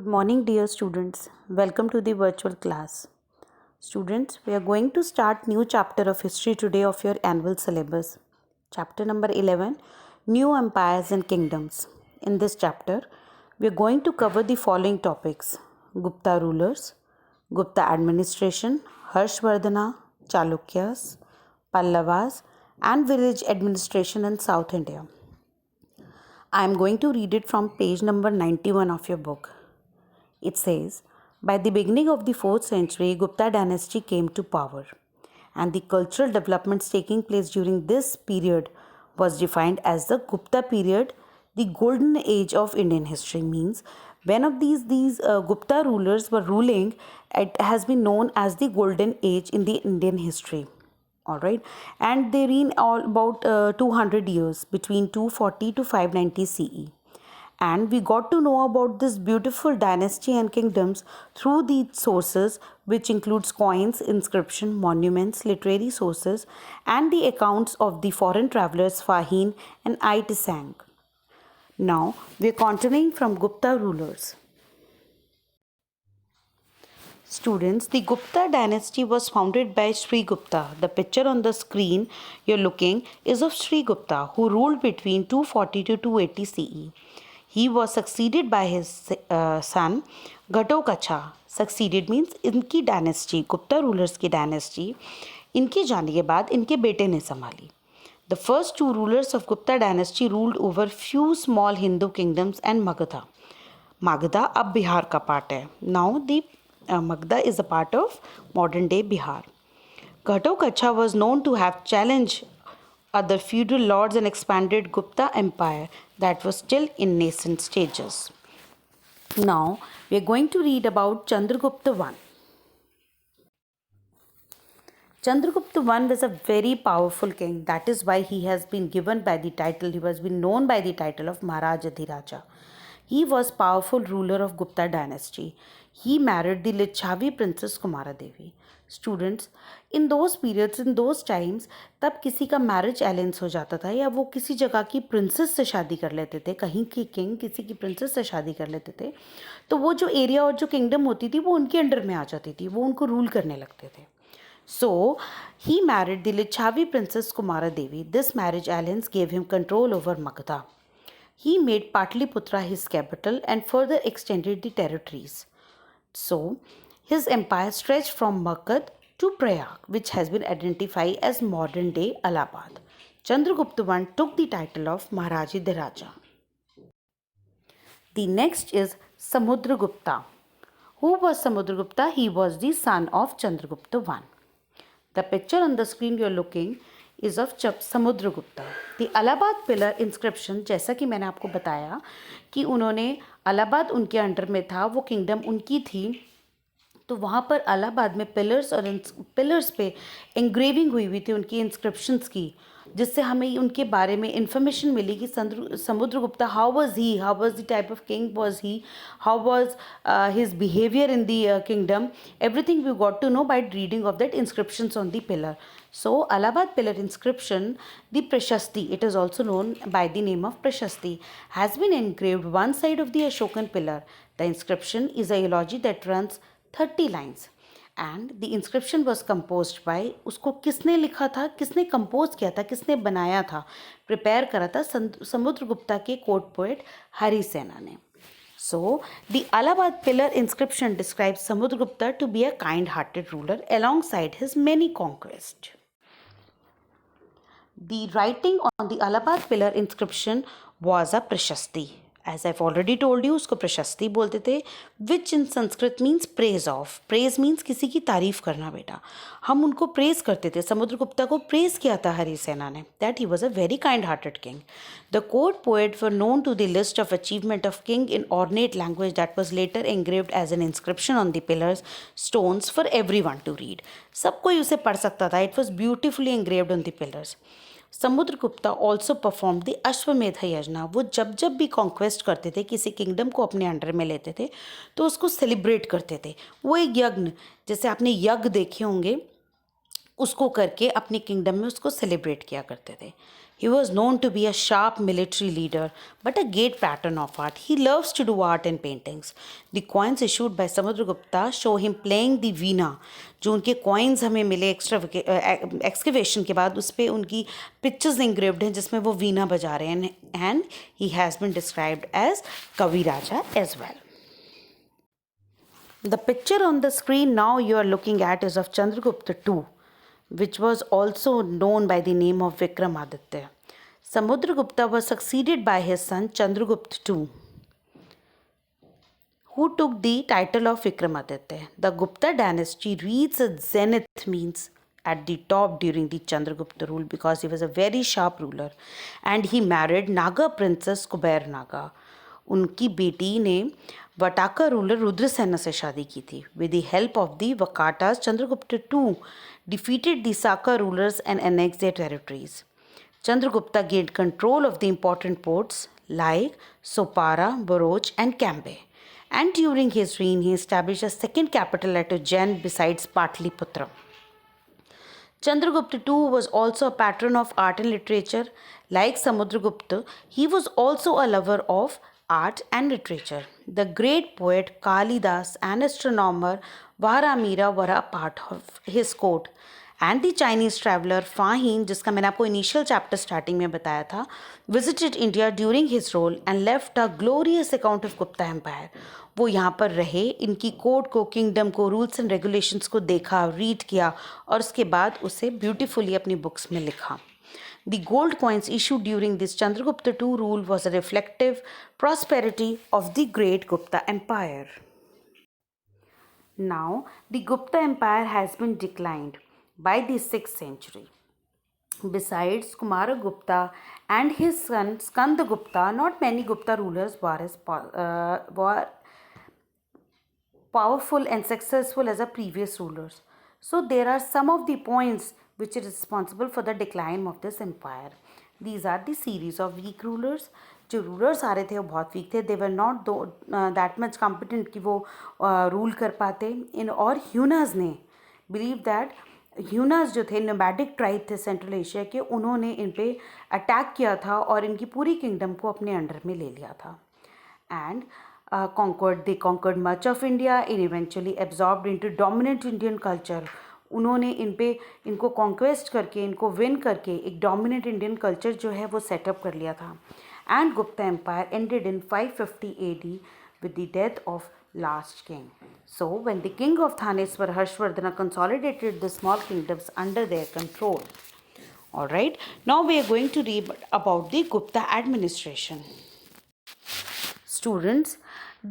Good morning, dear students. Welcome to the virtual class. Students, we are going to start new chapter of history today of your annual syllabus. Chapter number 11, New Empires and Kingdoms. In this chapter, we are going to cover the following topics: Gupta rulers, Gupta administration, Harshvardhana, Chalukyas, Pallavas, and village administration in South India. I am going to read it from page number 91 of your book. It says, by the beginning of the 4th century, Gupta dynasty came to power, and the cultural developments taking place during this period was defined as the Gupta period, the golden age of Indian history. Means when of these Gupta rulers were ruling, it has been known as the golden age in the Indian history. All right, and they reign all about 200 years between 240 to 590 CE. And we got to know about this beautiful dynasty and kingdoms through the sources, which includes coins, inscription, monuments, literary sources, and the accounts of the foreign travelers Fahim and Ait Sang. Now we are continuing from Gupta rulers. Students, the Gupta dynasty was founded by Sri Gupta. The picture on the screen you're looking is of Sri Gupta, who ruled between 240 to 280 CE. He was succeeded by his son Ghatotkacha. Succeeded means इनकी dynasty, Gupta rulers की dynasty, इनके जाने के बाद इनके बेटे ने संभाली. The first two rulers of Gupta dynasty ruled over few small Hindu kingdoms and Magadha. Magadha अब बिहार का पार्ट है. Now the Magadha is a part of modern day Bihar. Ghatotkacha was known to have challenged other feudal lords and expanded Gupta empire that was still in nascent stages. Now we are going to read about Chandragupta I. Chandragupta I was a very powerful king. That is why he has been given by the title, he has been known by the title of Maharaj Adhiraja. He was powerful ruler of Gupta dynasty. He married the Lichavi princess Kumara Devi. Students, in those periods, in those times, तब किसी का marriage alliance हो जाता था या वो किसी जगह की प्रिंसेस से शादी कर लेते थे, कहीं की किंग किसी की प्रिंसेस से शादी कर लेते थे, तो वो जो एरिया और जो किंगडम होती थी वो उनके अंडर में आ जाती थी, वो उनको रूल करने लगते थे. So, he married the Lichavi princess Kumara Devi. This marriage alliance gave him control over Magadha. He made Patliputra his capital and further extended the territories. So, his empire stretched from Magad to Prayag, which has been identified as modern day Allahabad. Chandragupta I took the title of Maharaja Dhiraja. The next is Samudragupta. Who was Samudragupta? He was the son of Chandragupta I. The picture on the screen you are looking is of Samudragupta. The Allahabad pillar inscription, जैसा कि मैंने आपको बताया कि उन्होंने अलाहाबाद उनके under में था, वो किंगडम उनकी थी, तो वहाँ पर अलाहाबाद में पिलर्स पे एंग्रेविंग हुई थी उनकी इंस्क्रिप्शंस की, जिससे हमें उनके बारे में इंफॉर्मेशन मिली कि Samudragupta how was the type of king was he, how was his behaviour in the kingdom. Everything we got to know by reading of that inscriptions on the pillar. So, Allahabad pillar inscription, the Prashasti, it is also known by the name of Prashasti, has been engraved one side of the Ashokan pillar. The inscription is a eulogy that runs 30 lines. And the inscription was composed by, उसको किसने लिखा था, किसने compose किया था, किसने बनाया था, प्रिपेयर करा था समुद्रगुप्ता के कोर्ट पोएट हरिसेना ने. So, the Allahabad pillar inscription describes Samudragupta to be a kind-hearted ruler alongside his many conquests. The writing on the Allahabad pillar inscription was a Prashasti. As I've already told you, उसको प्रशस्ति बोलते थे, which in Sanskrit means praise of. Praise means किसी की तारीफ करना बेटा. हम उनको praise करते थे. समुद्रगुप्ता को praise किया था हरिसेना ने, that he was a very kind-hearted king. The court poets were known to the list of achievement of king in ornate language that was later engraved as an inscription on the pillars, stones for everyone to read. सब कोई उसे पढ़ सकता था. It was beautifully engraved on the pillars. Samudragupta also perform the अश्वमेध यज्ञ. वो जब जब भी कॉन्क्वेस्ट करते थे, किसी किंगडम को अपने अंडर में लेते थे, तो उसको सेलिब्रेट करते थे. वो एक यज्ञ, जैसे आपने यज्ञ देखे होंगे, उसको करके अपने किंगडम में उसको सेलिब्रेट किया करते थे. He was known to be a sharp military leader, but a great pattern of art. He loves to do art and paintings. The coins issued by Samudragupta show him playing the veena. जो उनके coins हमें मिले excavation के बाद उस पे उनकी pictures engraved हैं जिसमें वो वीणा बजा रहे हैं, and he has been described as Kavi Raja as well. The picture on the screen now you are looking at is of Chandragupta II, which was also known by the name of Vikramaditya. Samudragupta was succeeded by his son Chandragupta II, who took the title of Vikramaditya. The Gupta dynasty reached its zenith, means at the top, during the Chandragupta rule, because he was a very sharp ruler, and he married Naga princess Kuber Naga. उनकी बेटी ने वटाका ruler Rudrasena से शादी की थी. With the help of the Vakatas, Chandragupta II defeated the Saka rulers and annexed their territories. Chandragupta gained control of the important ports like Sopara, Boroch and Cambay. And during his reign, he established a second capital at Ujjain besides Patliputra. Chandragupta II was also a patron of art and literature. Like Samudragupta, he was also a lover of art and literature. The great poet Kalidas and astronomer Varamira were a part of his court. And the Chinese traveler Fa Hien, जिसका मैंने आपको initial chapter starting में बताया था, visited India during his rule and left a glorious account of Gupta Empire. वो यहाँ पर रहे, इनकी कोर्ट को, किंगडम को, रूल्स एंड रेगुलेशंस को देखा, रीड किया और उसके बाद उसे ब्यूटीफुली अपनी बुक्स में लिखा. The gold coins issued during this Chandragupta II rule was a reflective prosperity of the great Gupta Empire. Now, the Gupta Empire has been declined by the 6th century. Besides Kumaragupta and his son Skandagupta, not many Gupta rulers were powerful and successful as the previous rulers. So there are some of the points which is responsible for the decline of this empire. These are the series of weak rulers. जो rulers आ रहे थे वो बहुत weak थे. They were not that much competent कि वो rule कर पाते. इन और ह्यूनर्स ने बिलीव दैट, ह्यूनर्स जो थे नोमैडिक ट्राइब थे सेंट्रल एशिया के, उन्होंने इन पे अटैक किया था और इनकी पूरी किंगडम को अपने अंडर में ले लिया था. And they conquered much of India and eventually absorbed into dominant Indian culture. उन्होंने इनको कॉन्क्वेस्ट करके, इनको विन करके एक डोमिनेंट इंडियन कल्चर जो है वो सेटअप कर लिया था. And Gupta empire ended in 550 AD with the death of last king. So when the king of Thaneswar Harshvardhana consolidated the small kingdoms under their control. Alright, now we are going to read about the Gupta administration. Students,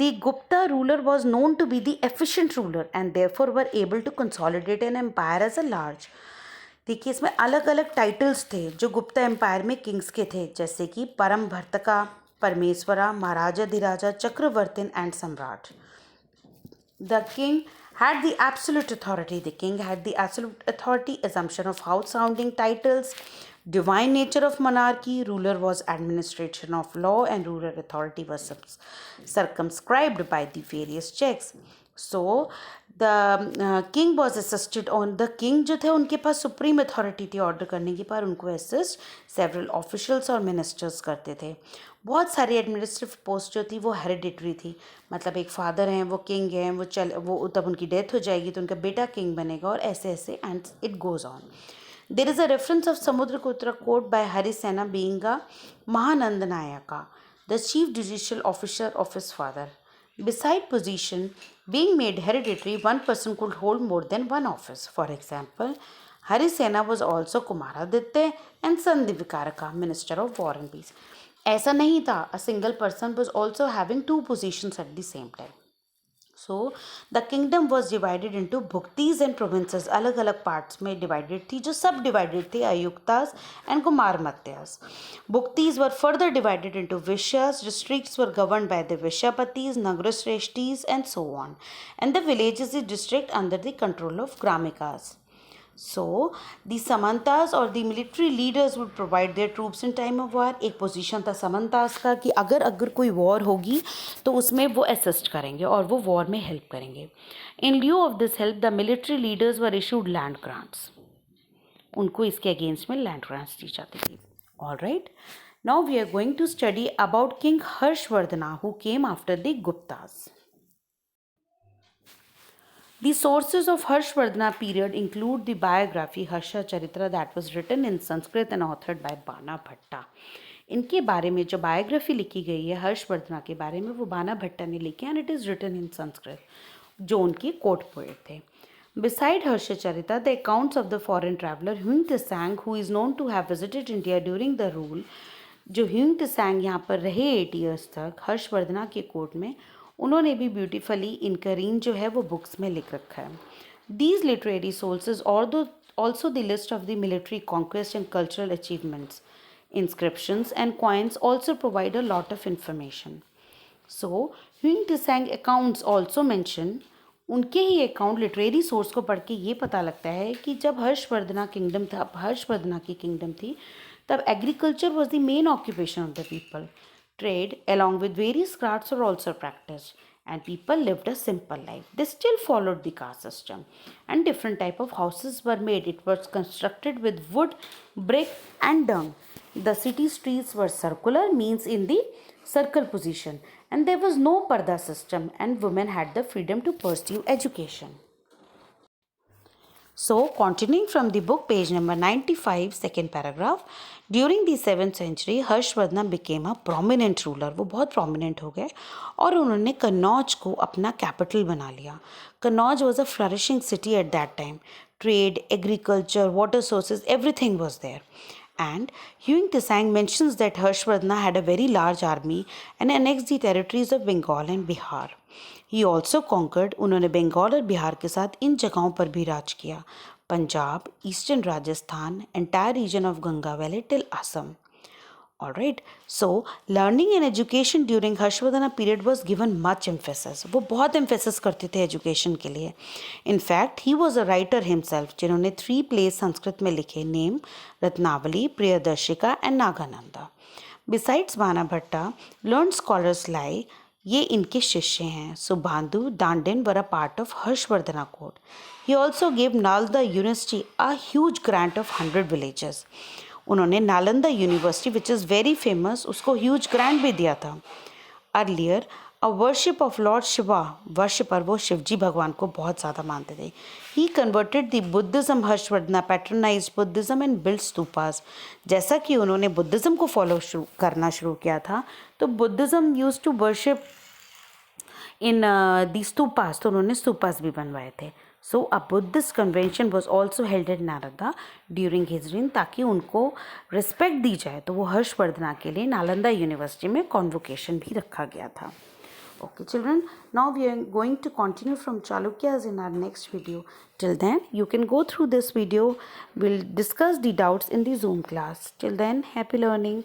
the Gupta ruler was known to be the efficient ruler and therefore were able to consolidate an empire as a large. देखिए इसमें अलग अलग titles थे जो Gupta empire में Kings के थे, जैसे कि परम भर्तका, परमेश्वरा, महाराजाधिराजा, चक्रवर्तिन एंड सम्राट. The king had the absolute authority. The king had the absolute authority, assumption of house-sounding titles, divine nature of monarchy, ruler was administration of law, and ruler authority was circumscribed by the various checks. So the king was assisted on, the king जो थे उनके पास supreme authority थी order करने की, पर उनको assist several officials और ministers करते थे. बहुत सारी एडमिनिस्ट्रेटिव पोस्ट जो थी वो हेरिडिटरी थी, मतलब एक फादर हैं वो किंग हैं, वो तब उनकी डेथ हो जाएगी तो उनका बेटा किंग बनेगा और ऐसे ऐसे and it goes on. There is a reference of Samudragupta quote by Harisena being a Mahananda Nayaka, the chief judicial officer of his father. Beside position being made hereditary, one person could hold more than one office. For example, Harisena was also Kumaraditya and Sandivikaraka, Minister of War and Peace. ऐसा नहीं था, a single person was also having two positions at the same time. So the kingdom was divided into bhuktis and provinces. अलग अलग parts में divided थी, जो सब divided थे Ayuktas and Kumarmatyas. Bhuktis were further divided into Vishyas. Districts were governed by the Vishyapatis, Nagrasreshtis and so on. And the village is the district under the control of Gramikas. So the Samantas or the military leaders would provide their troops in time of war. एक position था समंतास का कि अगर कोई war होगी तो उसमें वो असिस्ट करेंगे और वो वॉर में हेल्प करेंगे. In lieu of this help the military leaders were issued land grants. उनको इसके अगेंस्ट में लैंड ग्रांट्स दी जाती थी. All right. Now we are going to study about King Harshvardhana, who came after the Guptas. The sources of Harshvardhana period include the biography Harsha Charitra that was written in Sanskrit and authored by Bana Bhatta. इनके बारे में जो biography लिखी गई है हर्षवर्धना के बारे में वो बाना भट्टा ने लिखी and it is written in Sanskrit, जो उनके कोर्ट पोएट थे. Beside Harsha the accounts of the foreign traveler Huang Tsang, who is known to have visited India during the rule, जो ह्यूंग त्सांग यहाँ पर रहे 8 years तक हर्षवर्धना के कोर्ट में, उन्होंने भी ब्यूटीफुली इनका रीन जो है वो बुक्स में लिख रखा है. These literary sources also the list of the military conquest and cultural achievements. Inscriptions and coins also provide a lot of information. So, Huang Tsang accounts also mention, उनके ही account literary source को पढ़ के ये पता लगता है कि जब हर्षवर्धना की किंगडम थी तब agriculture was the main occupation of the people. Trade along with various crafts were also practiced and people lived a simple life. They still followed the caste system and different type of houses were made. It was constructed with wood, brick and dung. The city streets were circular, means in the circle position, and there was no parda system and women had the freedom to pursue education. So, continuing from the book, page number 95, second paragraph. During the 7th century, Harshvardhan became a prominent ruler. वो बहुत prominent हो गए और उन्होंने कन्नौज को अपना capital बना लिया. Kannauj was a flourishing city at that time. Trade, agriculture, water sources, everything was there. And Huang Tsang mentions that Harshvardhana had a very large army and annexed the territories of Bengal and Bihar. He also conquered, उन्होंने बंगाल और बिहार के साथ इन जगहों पर भी राज किया, Punjab, eastern Rajasthan, entire region of Ganga Valley till Assam. Alright, so learning and education during Harshvardhana period was given much emphasis. वो बहुत emphasis करते थे education के लिए. In fact, he was a writer himself, जिन्होंने 3 plays संस्कृत में लिखे, name Ratnavali, Priyadarshika and नागानंदा. Besides Bana Bhatta, learned scholars lie, ये इनके शिष्य हैं. Subandhu, Dandin were a part of Harshvardhana court. He also gave Nalanda University a huge grant of 100 villages. उन्होंने Nalanda university which is very famous, उसको huge grant भी दिया था. Earlier a worship of lord Shiva, worshipper, वो शिवजी भगवान को बहुत ज़्यादा मानते थे. He converted the Buddhism. Harshavardhana patronize Buddhism and build stupas. जैसा कि उन्होंने बुद्धिज़्म को फॉलो करना शुरू किया था तो Buddhism use to worship in the stupas, तो उन्होंने स्तूपास भी बनवाए थे. So a Buddhist convention was also held in Nalanda during his reign, ताकि उनको रिस्पेक्ट दी जाए तो वो हर्षवर्धना के लिए नालंदा यूनिवर्सिटी में कॉन्वोकेशन भी रखा गया था. Okay children, now we are going to continue from Chalukyas in our next video. Till then, you can go through this video. We'll discuss the doubts in the Zoom class. Till then, happy learning.